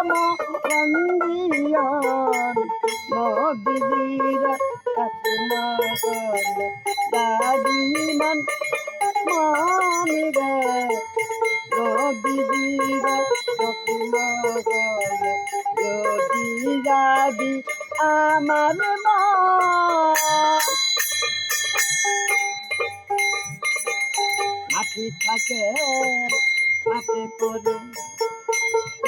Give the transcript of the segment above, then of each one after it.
মরন্দিয়ান নবীর কাছে না গেলে দাদিমান মানিরে নবীর কাছে না গেলে যদি যাবি আমার মা হাতি থাকে হাতে পড়ে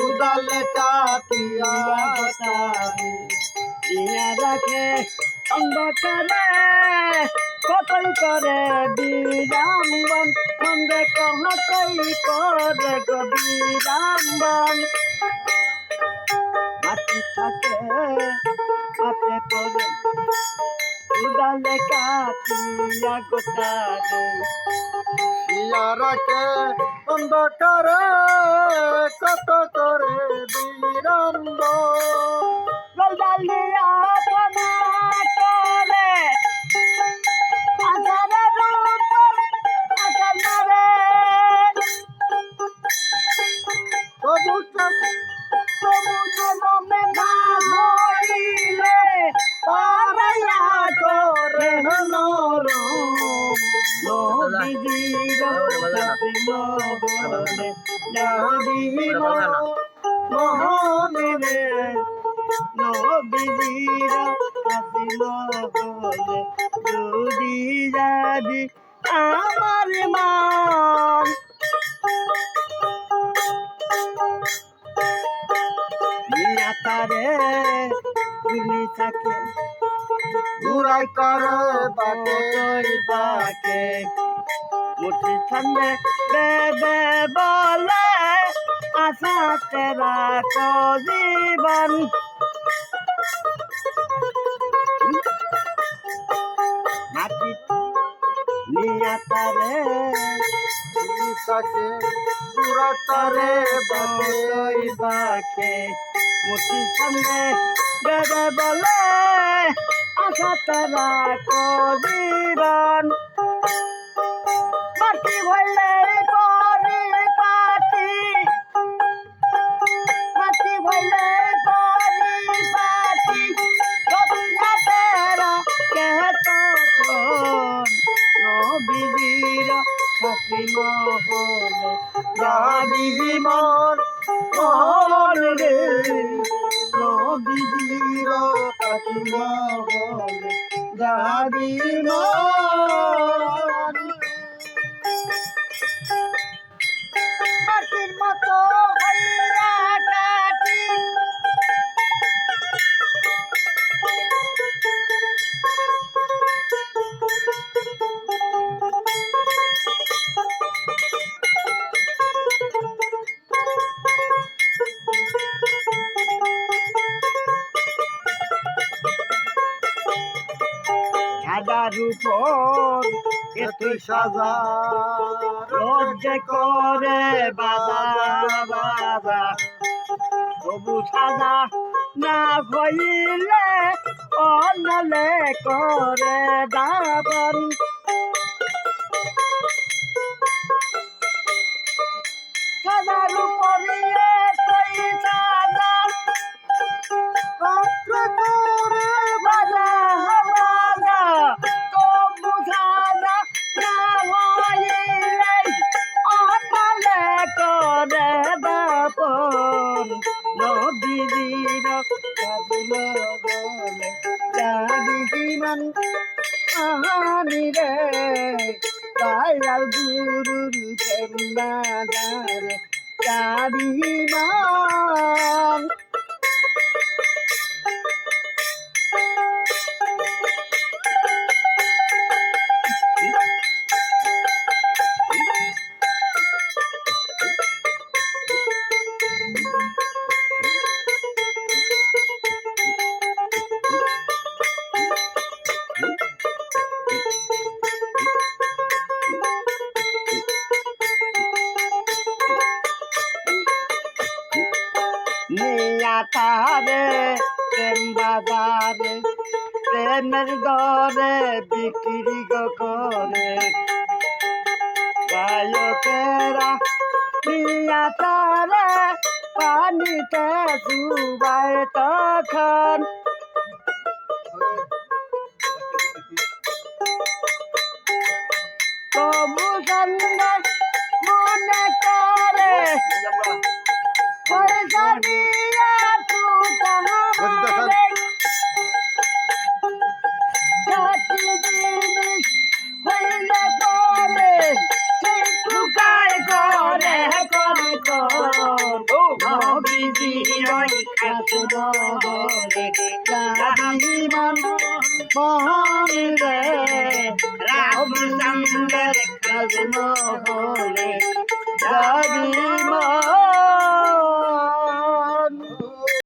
উদালে কাটিয়া গোটাবে দিয়া রাখে অন্ধকারে কতই করে বিরাম্বন সন্ধে কতই করে গো বিরাম্বন হাতি থাকে হাতে পড়ে উদালে কাটিয়া গোটাবে ইয়ারাকে অন্ধকারে কত করে বিরম্ব গলদালিয়া পনা করে আজারে রূপর আজারে তবু তবু মনে না হইলে পারাইয়া করে নরম নবীজির কাছে মরলে যাবিব মোহনে রে নবীজির কাছে মরলে যদি যাবি আমার মান মিয়া তারে গুলি থাকে ঘুরাই করে বাটে বাকে মুঠি ছন্দে বেবে বলে আশা তেরা কো জীবন মাটি নিয়া তারে তাকে ঘুরাই করে বাটে বাকে মুঠি ছন্দে বেবে বলে আশা তেরা কো জীবন পাটি হইলে করি পাটি পাটি হইলে করি পাটি রত্না তেরা কে তখন নবীর কাছে মহলে যাবি মন মন রে নবীর কাছে মহলে যাবি মন মাটির মতো হইয়া কাটি সাদার উপর এতে সাজা লজ্জে করে বাবা বাবা তবু সাদা না হইলে অনলে করে দাবন সাদার উপরিয়ে তুই সাদা রাত্র করে বাজা বাজা তবু সাদা না হইলে অনলে করে দাবন নবীর কাছে মরলে যাবি মান আহানি রে দয়াল গুরুর প্রেমাদারে যাবি মান নিয়া তারে প্রেম বাজারে প্রেমের দরে বিক্রি করে গায়কেরা নিয়া তারে পানি পানিতে ডুবায় তখন তবু সন্ধ্যা মনে করে পয়সা দিয়া টুকারে জাতি জিনিস হইলে করে সেই টুকায় করে করে বিজি রই খাতুন বলে জানি মন মহলে রামচন্দ্র খাতুন বলে জানি মন